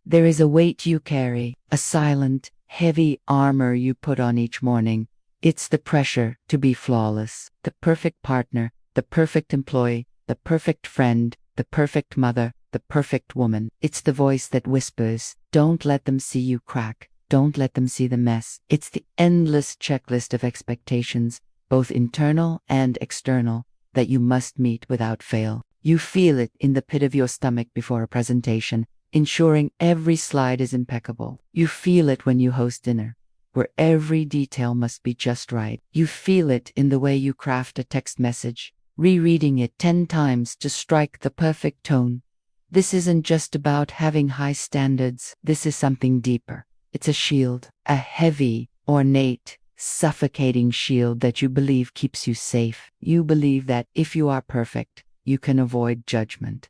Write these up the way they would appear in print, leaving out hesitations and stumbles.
There is a weight you carry, a silent, heavy armor you put on each morning. It's the pressure to be flawless, the perfect partner, the perfect employee, the perfect friend, the perfect mother, the perfect woman. It's the voice that whispers, don't let them see you crack. Don't let them see the mess. It's the endless checklist of expectations, both internal and external, that you must meet without fail. You feel it in the pit of your stomach before a presentation, ensuring every slide is impeccable. You feel it when you host dinner, where every detail must be just right. You feel it in the way you craft a text message, rereading it 10 times to strike the perfect tone. This isn't just about having high standards. This is something deeper. It's a shield, a heavy, ornate, suffocating shield that you believe keeps you safe. You believe that if you are perfect, you can avoid judgment.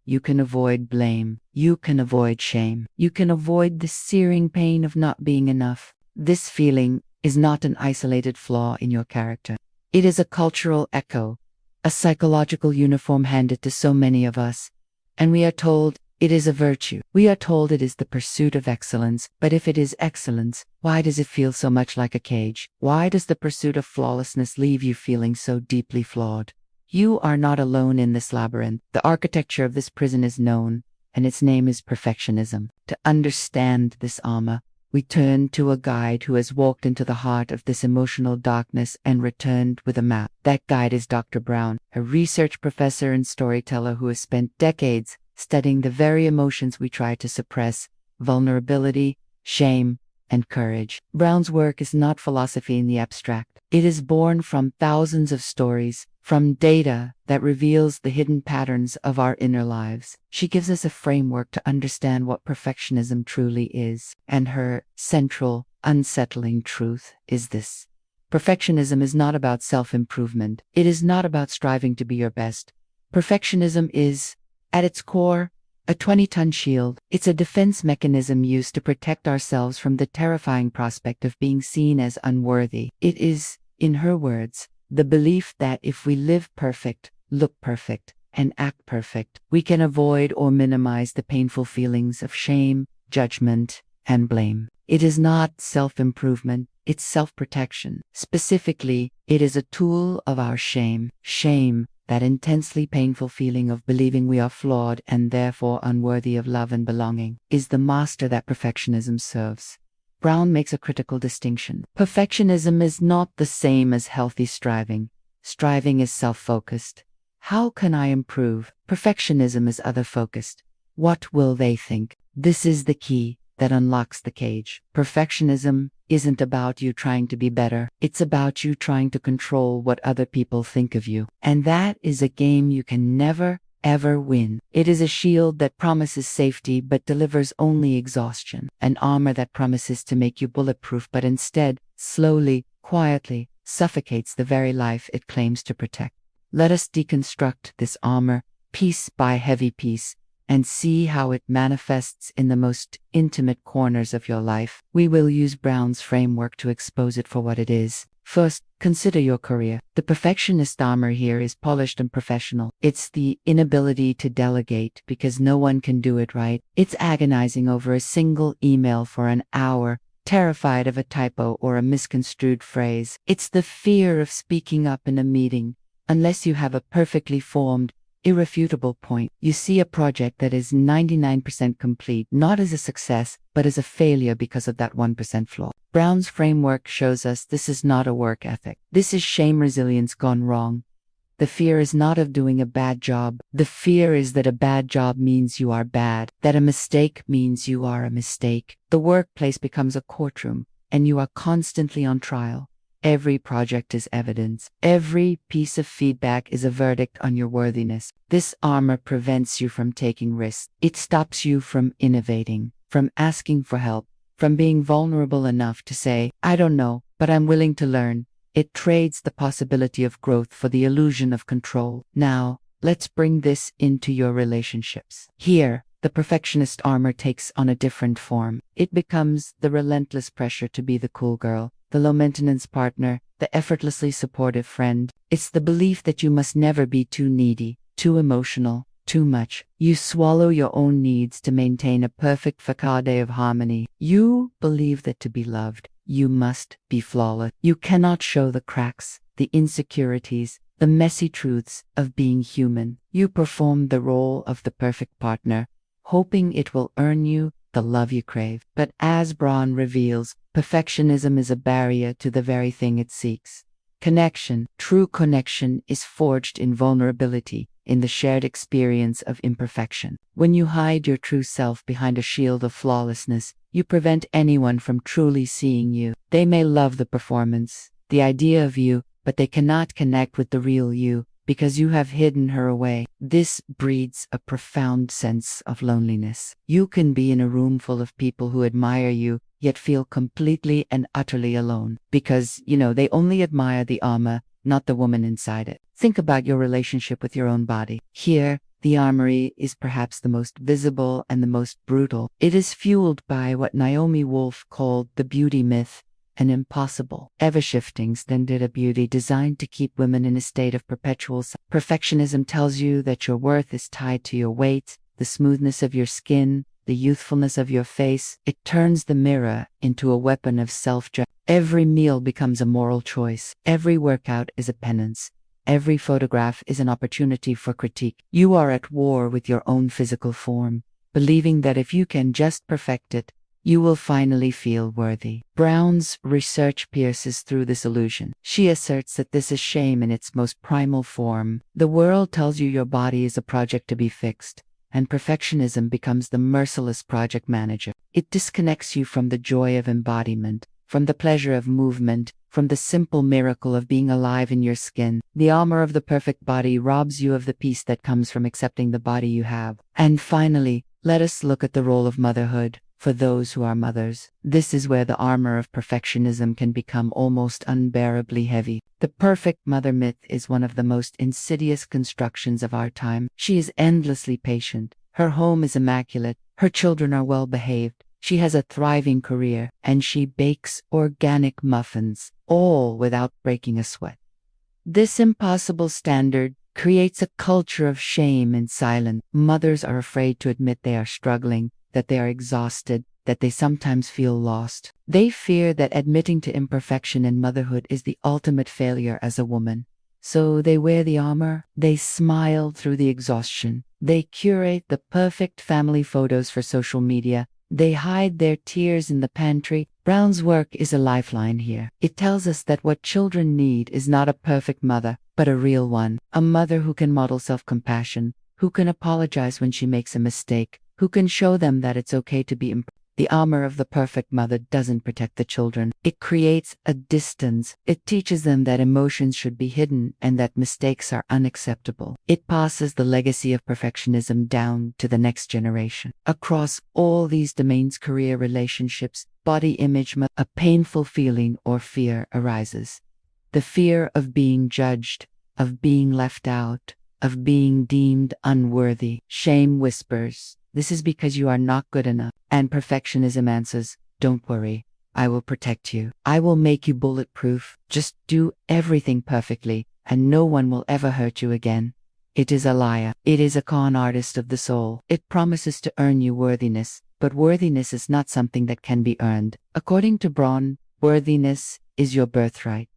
You can avoid blame. You can avoid shame. You can avoid the searing pain of not being enough. This feeling is not an isolated flaw in your character. It is a cultural echo, a psychological uniform handed to so many of us. And we are told it is a virtue. We are told it is the pursuit of excellence. But if it is excellence, why does it feel so much like a cage? Why does the pursuit of flawlessness leave you feeling so deeply flawed? You are not alone in this labyrinth. The architecture of this prison is known, and its name is perfectionism. To understand this armor, we turn to a guide who has walked into the heart of this emotional darkness and returned with a map. That guide is Dr. Brown, a research professor and storyteller who has spent decades studying the very emotions we try to suppress: vulnerability, shame, and courage. Brown's work is not philosophy in the abstract. It is born from thousands of stories, from data that reveals the hidden patterns of our inner lives. She gives us a framework to understand what perfectionism truly is, and her central, unsettling truth is this: perfectionism is not about self-improvement. It is not about striving to be your best. Perfectionism is, at its core, a 20-ton shield. It's a defense mechanism used to protect ourselves from the terrifying prospect of being seen as unworthy. It is, in her words, the belief that if we live perfect, look perfect, and act perfect, we can avoid or minimize the painful feelings of shame, judgment, and blame. It is not self-improvement, it's self-protection. Specifically, it is a tool of our shame. Shame, that intensely painful feeling of believing we are flawed and therefore unworthy of love and belonging, is the master that perfectionism serves. Brown makes a critical distinction. Perfectionism is not the same as healthy striving. Striving is self-focused. How can I improve? Perfectionism is other-focused. What will they think? This is the key that unlocks the cage. Perfectionism isn't about you trying to be better. It's about you trying to control what other people think of you. And that is a game you can never, ever win. It is a shield that promises safety but delivers only exhaustion. An armor that promises to make you bulletproof but instead, slowly, quietly, suffocates the very life it claims to protect. Let us deconstruct this armor, piece by heavy piece, and see how it manifests in the most intimate corners of your life. We will use Brown's framework to expose it for what it is. First, consider your career. The perfectionist armor here is polished and professional. It's the inability to delegate because no one can do it right. It's agonizing over a single email for an hour, terrified of a typo or a misconstrued phrase. It's the fear of speaking up in a meeting. Unless you have a perfectly formed, irrefutable point, you see a project that is 99% complete, not as a success, but as a failure because of that 1% flaw. Brown's framework shows us this is not a work ethic. This is shame resilience gone wrong. The fear is not of doing a bad job. The fear is that a bad job means you are bad, that a mistake means you are a mistake. The workplace becomes a courtroom, and you are constantly on trial. Every project is evidence. Every piece of feedback is a verdict on your worthiness. This armor prevents you from taking risks. It stops you from innovating, from asking for help, from being vulnerable enough to say, I don't know, but I'm willing to learn. It trades the possibility of growth for the illusion of control. Now, let's bring this into your relationships. Here, the perfectionist armor takes on a different form. It becomes the relentless pressure to be the cool girl, the low-maintenance partner, the effortlessly supportive friend. It's the belief that you must never be too needy, too emotional, too much. You swallow your own needs to maintain a perfect facade of harmony. You believe that to be loved, you must be flawless. You cannot show the cracks, the insecurities, the messy truths of being human. You perform the role of the perfect partner, hoping it will earn you the love you crave. But as Brown reveals, perfectionism is a barrier to the very thing it seeks. Connection, true connection, is forged in vulnerability, in the shared experience of imperfection. When you hide your true self behind a shield of flawlessness, you prevent anyone from truly seeing you. They may love the performance, the idea of you, but they cannot connect with the real you, because you have hidden her away. This breeds a profound sense of loneliness. You can be in a room full of people who admire you, yet feel completely and utterly alone, because, they only admire the armor, not the woman inside it. Think about your relationship with your own body. Here, the armory is perhaps the most visible and the most brutal. It is fueled by what Naomi Wolf called the beauty myth, an impossible, ever-shifting standard of beauty designed to keep women in a state of perpetual perfectionism. Tells you that your worth is tied to your weight, the smoothness of your skin, the youthfulness of your face. It turns the mirror into a weapon of self-judgment. Every meal becomes a moral choice. Every workout is a penance. Every photograph is an opportunity for critique. You are at war with your own physical form, believing that if you can just perfect it, you will finally feel worthy. Brown's research pierces through this illusion. She asserts that this is shame in its most primal form. The world tells you your body is a project to be fixed, and perfectionism becomes the merciless project manager. It disconnects you from the joy of embodiment, from the pleasure of movement, from the simple miracle of being alive in your skin. The armor of the perfect body robs you of the peace that comes from accepting the body you have. And finally, let us look at the role of motherhood. For those who are mothers, this is where the armor of perfectionism can become almost unbearably heavy. The perfect mother myth is one of the most insidious constructions of our time. She is endlessly patient. Her home is immaculate. Her children are well behaved. She has a thriving career, and she bakes organic muffins, all without breaking a sweat. This impossible standard creates a culture of shame and silence. Mothers are afraid to admit they are struggling, that they are exhausted, that they sometimes feel lost. They fear that admitting to imperfection in motherhood is the ultimate failure as a woman. So they wear the armor, they smile through the exhaustion, they curate the perfect family photos for social media, they hide their tears in the pantry. Brown's work is a lifeline here. It tells us that what children need is not a perfect mother, but a real one. A mother who can model self-compassion, who can apologize when she makes a mistake, who can show them that it's okay to be imperfect. The armor of the perfect mother doesn't protect the children. It creates a distance. It teaches them that emotions should be hidden and that mistakes are unacceptable. It passes the legacy of perfectionism down to the next generation. Across all these domains, career, relationships, body image, a painful feeling or fear arises. The fear of being judged, of being left out, of being deemed unworthy. Shame whispers, "This is because you are not good enough." And perfectionism answers, "Don't worry, I will protect you. I will make you bulletproof. Just do everything perfectly, and no one will ever hurt you again." It is a liar. It is a con artist of the soul. It promises to earn you worthiness, but worthiness is not something that can be earned. According to Brown, worthiness is your birthright.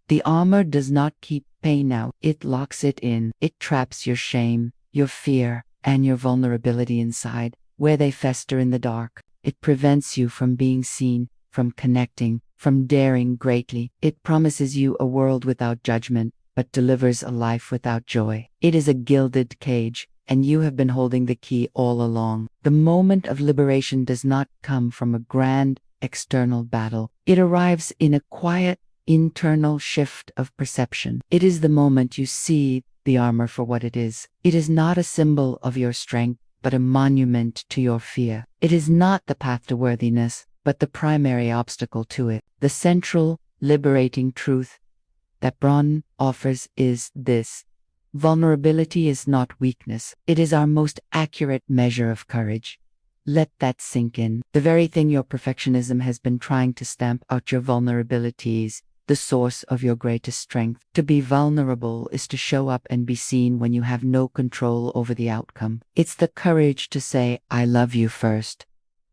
The armor does not keep pain out. It locks it in. It traps your shame, your fear, and your vulnerability inside, where they fester in the dark. It prevents you from being seen, from connecting, from daring greatly. It promises you a world without judgment, but delivers a life without joy. It is a gilded cage, and you have been holding the key all along. The moment of liberation does not come from a grand external battle. It arrives in a quiet, internal shift of perception. It is the moment you see the armor for what it is. It is not a symbol of your strength, but a monument to your fear. It is not the path to worthiness, but the primary obstacle to it. The central, liberating truth that Brown offers is this: vulnerability is not weakness. It is our most accurate measure of courage. Let that sink in. The very thing your perfectionism has been trying to stamp out: your vulnerabilities, the source of your greatest strength. To be vulnerable is to show up and be seen when you have no control over the outcome. It's the courage to say, I love you first.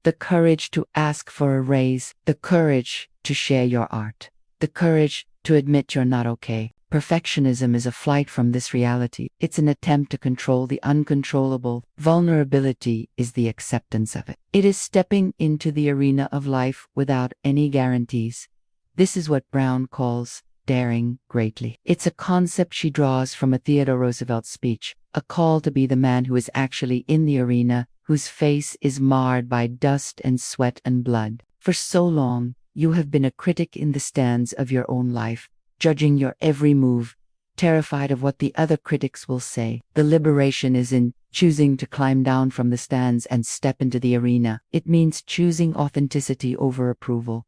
The courage to ask for a raise. The courage to share your art. The courage to admit you're not okay. Perfectionism is a flight from this reality. It's an attempt to control the uncontrollable. Vulnerability is the acceptance of it. It is stepping into the arena of life without any guarantees. This is what Brown calls daring greatly. It's a concept she draws from a Theodore Roosevelt speech, a call to be the man who is actually in the arena, whose face is marred by dust and sweat and blood. For so long, you have been a critic in the stands of your own life, judging your every move, terrified of what the other critics will say. The liberation is in choosing to climb down from the stands and step into the arena. It means choosing authenticity over approval,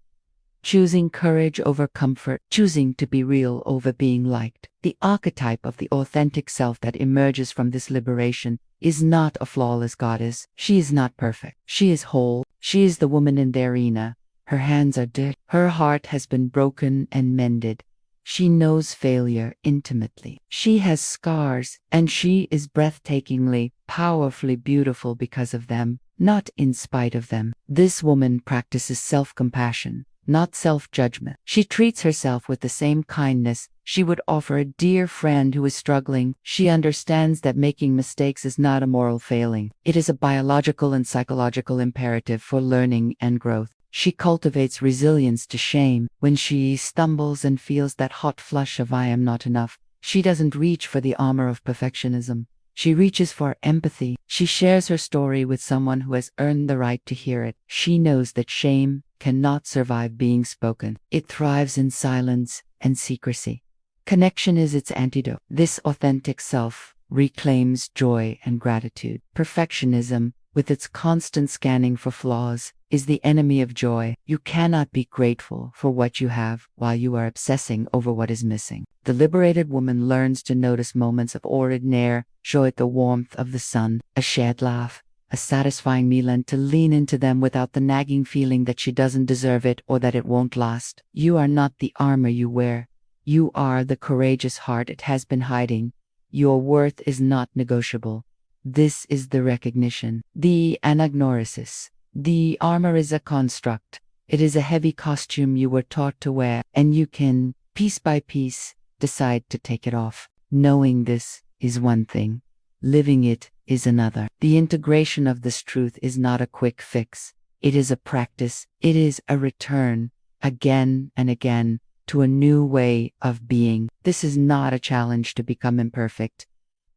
choosing courage over comfort, choosing to be real over being liked. The archetype of the authentic self that emerges from this liberation is not a flawless goddess. She is not perfect. She is whole. She is the woman in the arena. Her hands are dirty. Her heart has been broken and mended. She knows failure intimately. She has scars, and she is breathtakingly, powerfully beautiful because of them, not in spite of them. This woman practices self-compassion, not self-judgment. She treats herself with the same kindness she would offer a dear friend who is struggling. She understands that making mistakes is not a moral failing. It is a biological and psychological imperative for learning and growth. She cultivates resilience to shame. When she stumbles and feels that hot flush of I am not enough, she doesn't reach for the armor of perfectionism. She reaches for empathy. She shares her story with someone who has earned the right to hear it. She knows that shame cannot survive being spoken. It thrives in silence and secrecy. Connection is its antidote. This authentic self reclaims joy and gratitude. Perfectionism, with its constant scanning for flaws, is the enemy of joy. You cannot be grateful for what you have while you are obsessing over what is missing. The liberated woman learns to notice moments of ordinary joy, the warmth of the sun, a shared laugh, a satisfying meal, and to lean into them without the nagging feeling that she doesn't deserve it or that it won't last. You are not the armor you wear. You are the courageous heart it has been hiding. Your worth is not negotiable. This is the recognition, the anagnosis. The armor is a construct. It is a heavy costume you were taught to wear, and you can, piece by piece, decide to take it off. Knowing this is one thing. Living it is another. The integration of this truth is not a quick fix. It is a practice. It is a return, again and again, to a new way of being. This is not a challenge to become imperfect.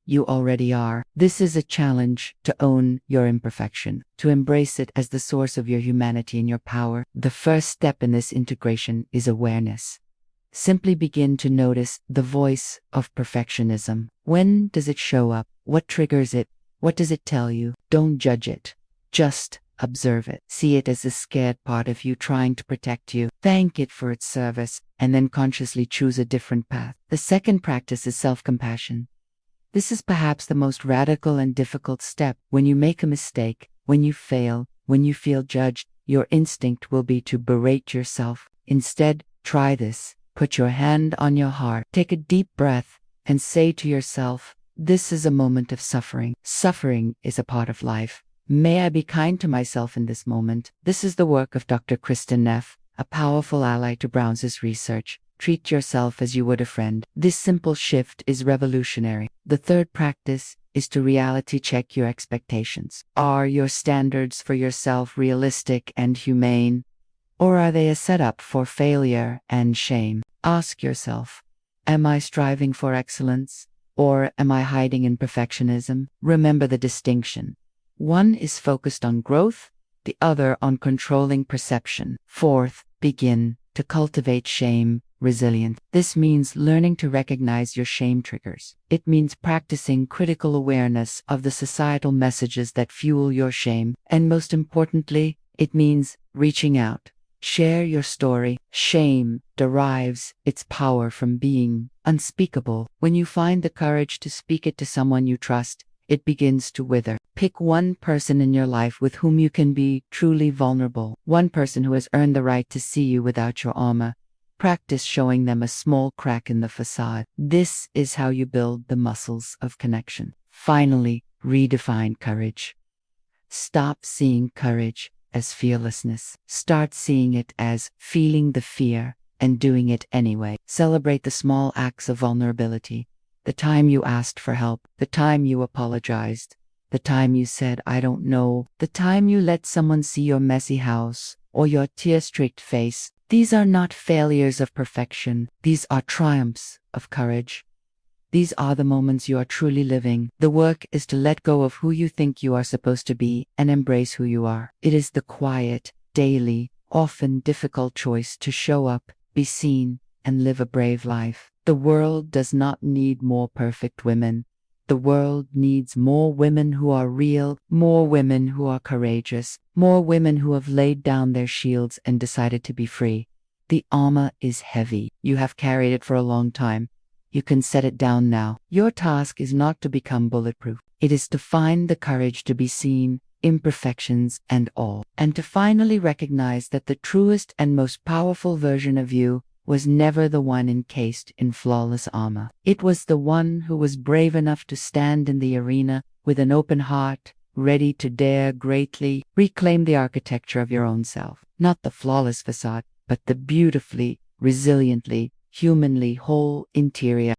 You already are. This is a challenge to own your imperfection, to embrace it as the source of your humanity and your power. The first step in this integration is awareness. Simply begin to notice the voice of perfectionism. When does it show up? What triggers it? What does it tell you? Don't judge it. Just observe it. See it as a scared part of you trying to protect you. Thank it for its service, and then consciously choose a different path. The second practice is self-compassion. This is perhaps the most radical and difficult step. When you make a mistake, when you fail, when you feel judged, your instinct will be to berate yourself. Instead, try this. Put your hand on your heart. Take a deep breath and say to yourself, this is a moment of suffering. Suffering is a part of life. May I be kind to myself in this moment? This is the work of Dr. Kristen Neff, a powerful ally to Brown's research. Treat yourself as you would a friend. This simple shift is revolutionary. The third practice is to reality check your expectations. Are your standards for yourself realistic and humane? Or are they a setup for failure and shame? Ask yourself, am I striving for excellence? Or am I hiding in perfectionism? Remember the distinction. One is focused on growth, the other on controlling perception. Fourth, begin to cultivate shame resilience. This means learning to recognize your shame triggers. It means practicing critical awareness of the societal messages that fuel your shame. And most importantly, it means reaching out. Share your story. Shame derives its power from being unspeakable. When you find the courage to speak it to someone you trust, it begins to wither. Pick one person in your life with whom you can be truly vulnerable. One person who has earned the right to see you without your armor. Practice showing them a small crack in the facade. This is how you build the muscles of connection. Finally, redefine courage. Stop seeing courage as fearlessness. Start seeing it as feeling the fear and doing it anyway. Celebrate the small acts of vulnerability. The time you asked for help, the time you apologized, the time you said, I don't know, the time you let someone see your messy house or your tear-streaked face. These are not failures of perfection. These are triumphs of courage. These are the moments you are truly living. The work is to let go of who you think you are supposed to be and embrace who you are. It is the quiet, daily, often difficult choice to show up, be seen, and live a brave life. The world does not need more perfect women. The world needs more women who are real, more women who are courageous, more women who have laid down their shields and decided to be free. The armor is heavy. You have carried it for a long time. You can set it down now. Your task is not to become bulletproof. It is to find the courage to be seen, imperfections and all, and to finally recognize that the truest and most powerful version of you was never the one encased in flawless armor. It was the one who was brave enough to stand in the arena with an open heart, ready to dare greatly. Reclaim the architecture of your own self. Not the flawless facade, but the beautifully, resiliently, humanly whole interior.